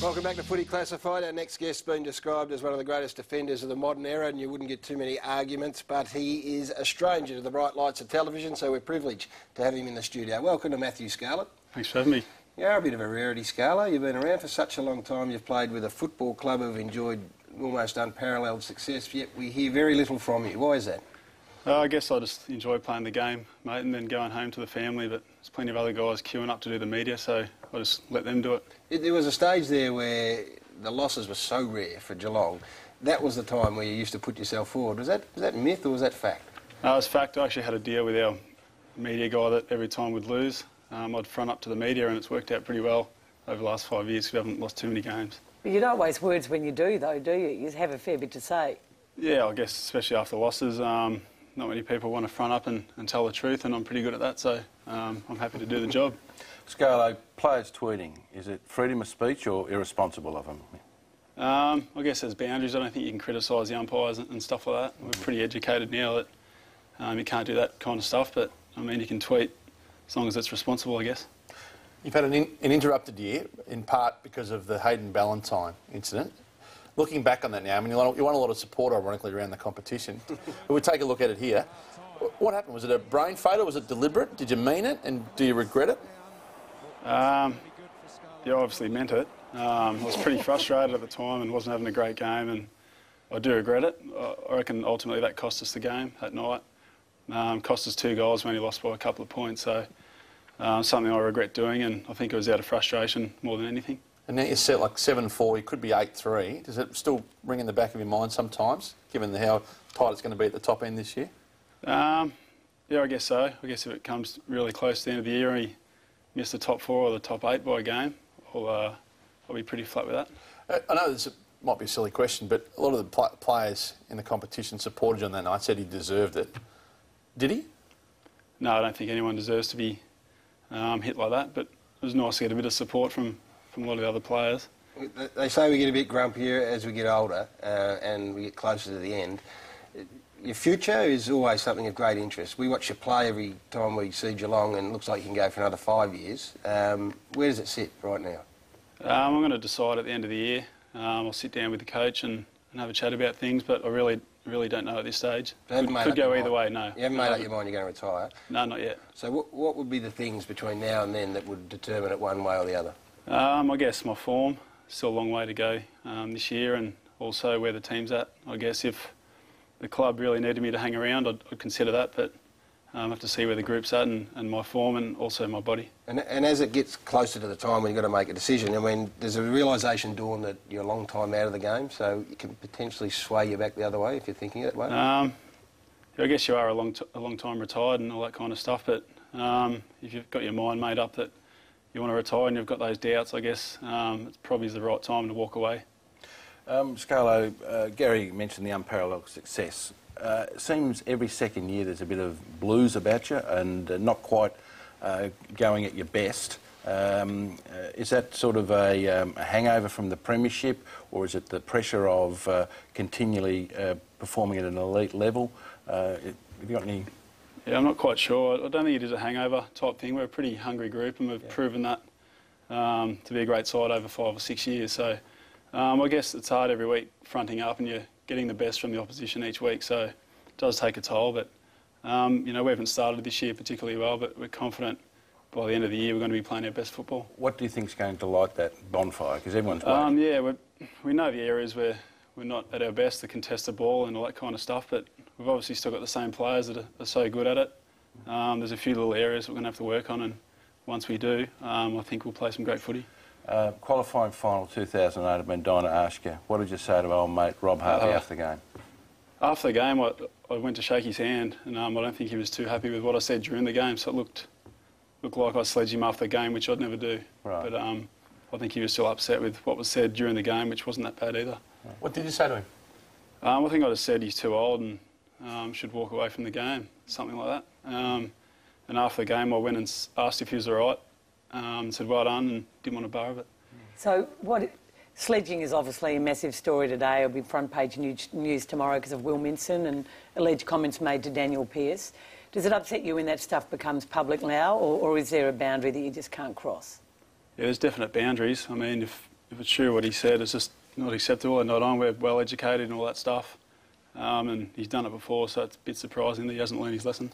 Welcome back to Footy Classified. Our next guest's been described as one of the greatest defenders of the modern era, and you wouldn't get too many arguments, but he is a stranger to the bright lights of television, so we're privileged to have him in the studio. Welcome to Matthew Scarlett. Thanks for having me. You're a bit of a rarity, Scarlett. You've been around for such a long time. You've played with a football club who've enjoyed almost unparalleled success, yet we hear very little from you. Why is that? I guess I just enjoy playing the game, mate, and then going home to the family, but there's plenty of other guys queuing up to do the media, so I just let them do it. There was a stage there where the losses were so rare for Geelong. That was the time where you used to put yourself forward. Was that myth or was that fact? It was fact. I actually had a deal with our media guy that every time we'd lose, I'd front up to the media, and it's worked out pretty well over the last 5 years. We haven't lost too many games. But you don't waste words when you do, though, do you? You have a fair bit to say. Yeah, I guess especially after losses. Not many people want to front up and tell the truth, and I'm pretty good at that, so I'm happy to do the job. Scarlett, players tweeting, is it freedom of speech or irresponsible of them? I guess there's boundaries. I don't think you can criticise the umpires and stuff like that. We're pretty educated now that you can't do that kind of stuff, but I mean, you can tweet as long as it's responsible, I guess. You've had an interrupted year, in part because of the Hayden Ballantyne incident. Looking back on that now, I mean, you won a lot of support, ironically, around the competition. But we'll take a look at it here. What happened? Was it a brain failure? Was it deliberate? Did you mean it? And do you regret it? Yeah, I obviously meant it. I was pretty frustrated at the time and wasn't having a great game, and I do regret it. I reckon ultimately that cost us the game that night. Cost us 2 goals, we only lost by a couple of points, so something I regret doing, and I think it was out of frustration more than anything. And now you're set like 7-4, you could be 8-3. Does it still ring in the back of your mind sometimes, given how tight it's going to be at the top end this year? Yeah, I guess so. I guess if it comes really close to the end of the year and we miss the top 4 or the top 8 by a game, I'll be pretty flat with that. I know this might be a silly question, but a lot of the players in the competition supported you on that night, said he deserved it. Did he? No, I don't think anyone deserves to be hit like that, but it was nice to get a bit of support from a lot of the other players. They say we get a bit grumpier as we get older and we get closer to the end. Your future is always something of great interest. We watch you play every time we see Geelong, and it looks like you can go for another 5 years. Where does it sit right now? I'm going to decide at the end of the year. I'll sit down with the coach and have a chat about things, but I really don't know at this stage. Could go either way, no. You haven't made up your mind you're going to retire? No, not yet. So what would be the things between now and then that would determine it one way or the other? I guess my form, still a long way to go this year, and also where the team's at. I guess if the club really needed me to hang around, I'd consider that, but I have to see where the group's at and my form and also my body. And as it gets closer to the time when you've got to make a decision, I mean, there's a realisation dawn that you're a long time out of the game, so it can potentially sway you back the other way if you're thinking that way? I guess you are a long time retired and all that kind of stuff, but if you've got your mind made up that you want to retire and you've got those doubts, I guess it probably is the right time to walk away. Scarlett, Gary mentioned the unparalleled success. It seems every second year there's a bit of blues about you and not quite going at your best. Is that sort of a hangover from the premiership, or is it the pressure of continually performing at an elite level? Have you got any... Yeah, I'm not quite sure. I don't think it is a hangover type thing. We're a pretty hungry group, and we've proven that to be a great side over 5 or 6 years. So I guess it's hard every week fronting up, and you're getting the best from the opposition each week. So it does take a toll. But you know, we haven't started this year particularly well, but we're confident by the end of the year we're going to be playing our best football. What do you think is going to light that bonfire? Because everyone's waiting. Yeah, we know the areas where we're not at our best, the contested ball and all that kind of stuff, but we've obviously still got the same players that are so good at it. There's a few little areas we're going to have to work on, and once we do, I think we'll play some great footy. Qualifying final 2008, I've been dying to ask you, what did you say to old mate Rob Harvey after the game? After the game, I went to shake his hand, and I don't think he was too happy with what I said during the game, so it looked like I sledged him after the game, which I'd never do. Right. But I think he was still upset with what was said during the game, which wasn't that bad either. What did you say to him? I think I just said he's too old and should walk away from the game, something like that. And after the game, I went and asked if he was all right, and said well done, and didn't want to borrow it. So sledging is obviously a massive story today. It'll be front page news tomorrow because of Will Minson and alleged comments made to Daniel Pearce. Does it upset you when that stuff becomes public now, or is there a boundary that you just can't cross? Yeah, there's definite boundaries. I mean, if it's true what he said, it's just not acceptable and not on. We're well educated and all that stuff. And he's done it before, so it's a bit surprising that he hasn't learned his lesson.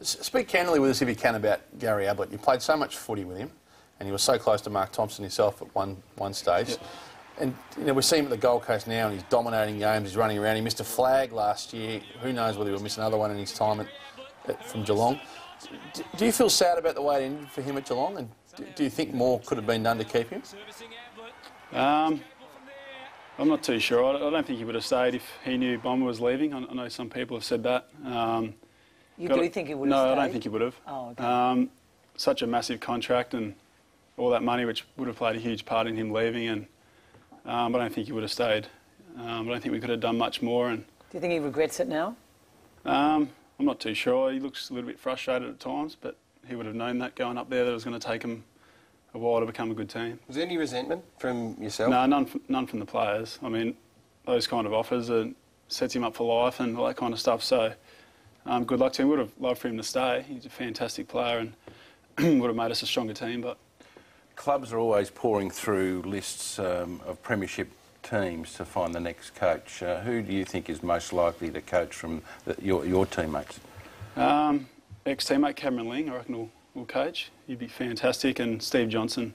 Speak candidly with us if you can about Gary Ablett. You played so much footy with him, and you were so close to Mark Thompson yourself at one stage. Yep. And we see him at the Gold Coast now, and he's dominating games. He's running around. He missed a flag last year. Who knows whether he'll miss another one in his time from Geelong. Do you feel sad about the way it ended for him at Geelong? And do you think more could have been done to keep him? I'm not too sure. I don't think he would have stayed if he knew Bomber was leaving. I know some people have said that. You do think he would have stayed? No, I don't think he would have. Oh, okay. Such a massive contract and all that money, which would have played a huge part in him leaving, and I don't think he would have stayed. I don't think we could have done much more. And do you think he regrets it now? I'm not too sure. He looks a little bit frustrated at times, but he would have known that going up there that it was going to take him a while to become a good team. Was there any resentment from yourself? No, none from the players. I mean, those kind of offers sets him up for life and all that kind of stuff. So, good luck to him. Would have loved for him to stay. He's a fantastic player and would have made us a stronger team. But clubs are always pouring through lists of premiership teams to find the next coach. Who do you think is most likely to coach from your teammates? Ex-teammate Cameron Ling, I reckon, will coach. He'd be fantastic. And Steve Johnson,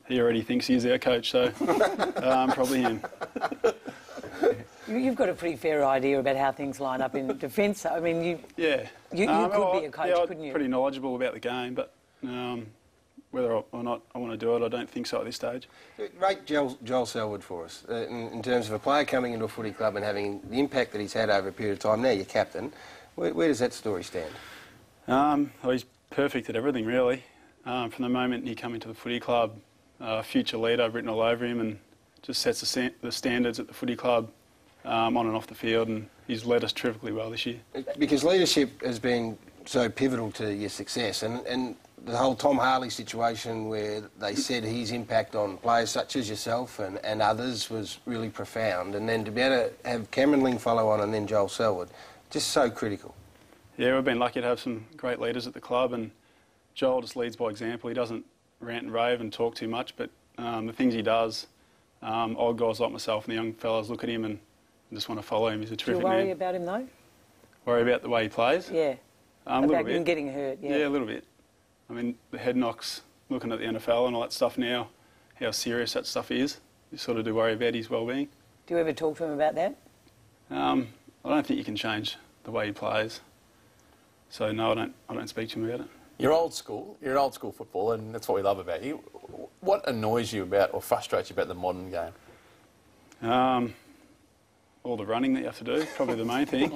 he already thinks he's our coach, so probably him. You've got a pretty fair idea about how things line up in defence. I mean, you could be a coach, couldn't you? I'm pretty knowledgeable about the game, but whether or not I want to do it, I don't think so at this stage. Rate Joel Selwood for us, in terms of a player coming into a footy club and having the impact that he's had over a period of time. Now you're captain. Where does that story stand? Well, he's perfect at everything, really. From the moment he came into the footy club, future leader, I've written all over him, and just sets the standards at the footy club on and off the field, and he's led us terrifically well this year. Because leadership has been so pivotal to your success, and the whole Tom Harley situation where they said his impact on players such as yourself and others was really profound, and then to be able to have Cameron Ling follow on and then Joel Selwood, just so critical. Yeah, we've been lucky to have some great leaders at the club, and Joel just leads by example. He doesn't rant and rave and talk too much, but the things he does, old guys like myself and the young fellas look at him and just want to follow him. He's a terrific man. Do you worry about him, though? Worry about the way he plays? Yeah. A little bit. Him getting hurt, yeah. Yeah, a little bit. I mean, the head knocks, looking at the NFL and all that stuff now, how serious that stuff is. You sort of do worry about his well-being. Do you ever talk to him about that? I don't think you can change the way he plays. So no, I don't speak to him about it. You're old school. You're an old school footballer, and that's what we love about you. What annoys you about or frustrates you about the modern game? All the running that you have to do, probably the main thing.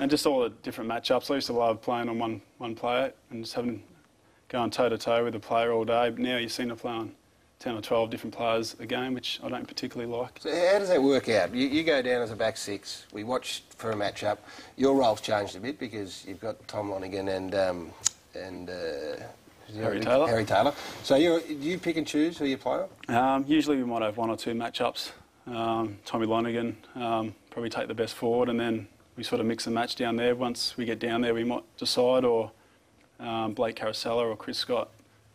And just all the different matchups. I used to love playing on one player and just going toe-to-toe with a player all day. But now you seem to play on 10 or 12 different players a game, which I don't particularly like. So how does that work out? You go down as a back six. We watch for a match-up. Your role's changed a bit because you've got Tom Lonergan and Harry Taylor. So do you pick and choose who you play on? Usually we might have one or two matchups. Tommy Lonergan, probably take the best forward, and then we sort of mix and match down there. Once we get down there, we might decide, or Blake Carosella or Chris Scott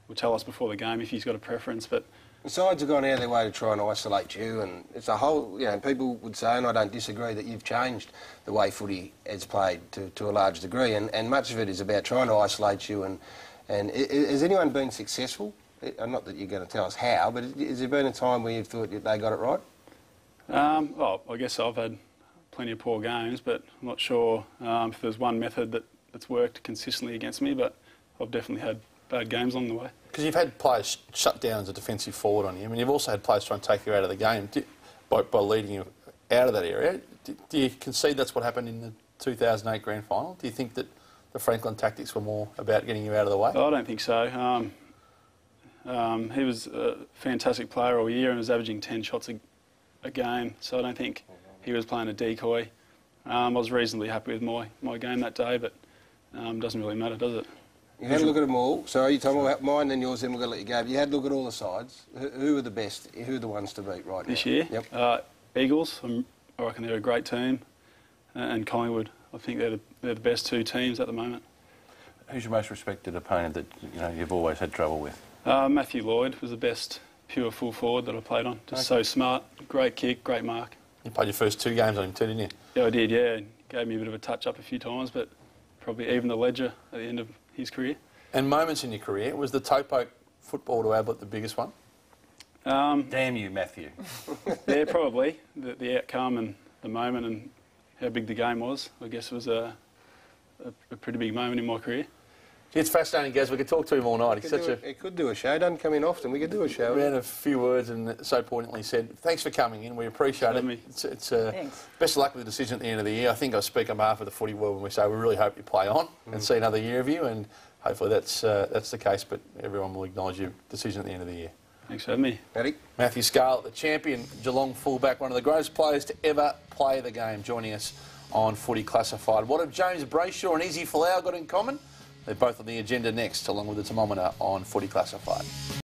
will tell us before the game if he's got a preference. But the sides have gone out of their way to try and isolate you, and it's a whole, people would say, and I don't disagree, that you've changed the way footy has played to a large degree, and much of it is about trying to isolate you. And has anyone been successful? Not that you're going to tell us how, but has there been a time where you've thought they got it right? Well, I guess I've had plenty of poor games, but I'm not sure if there's one method that's worked consistently against me, but I've definitely had bad games along the way. Because you've had players shut down as a defensive forward on you. I mean, you've also had players try and take you out of the game by leading you out of that area. Do you concede that's what happened in the 2008 Grand Final? Do you think that the Franklin tactics were more about getting you out of the way? I don't think so. He was a fantastic player all year and was averaging 10 shots a game, so I don't think he was playing a decoy. I was reasonably happy with my game that day, but it doesn't really matter, does it? You had a look at them all. So you told me about mine, then yours, then we're going to let you go. But you had a look at all the sides. Who are the best? Who are the ones to beat right now? This year? Yep. Eagles, I reckon they're a great team. And Collingwood, I think they're the best two teams at the moment. Who's your most respected opponent that you've always had trouble with? Matthew Lloyd was the best pure full forward that I played on. Just so smart, great kick, great mark. You played your first 2 games on him too, didn't you? Yeah, I did, yeah. Gave me a bit of a touch-up a few times, but probably even the ledger at the end of his career. And moments in your career, was the toe-poke football to Ablett the biggest one? Damn you, Matthew. Yeah, probably. The outcome and the moment and how big the game was, I guess, was a pretty big moment in my career. It's fascinating, Gaz. We could talk to him all night. He's such a... He could do a show. Doesn't come in often. We could do a show. We had a few words and so poignantly said, thanks for coming in. We appreciate it. It's Thanks. Best of luck with the decision at the end of the year. I think I speak on behalf of the footy world when we say we really hope you play on and see another year of you, and hopefully that's the case, but everyone will acknowledge your decision at the end of the year. Thanks for having me. Matty? Matthew Scarlett, the champion Geelong fullback, one of the greatest players to ever play the game, joining us on Footy Classified. What have James Brayshaw and Izzy Folau got in common? They're both on the agenda next, along with the thermometer on Footy Classified.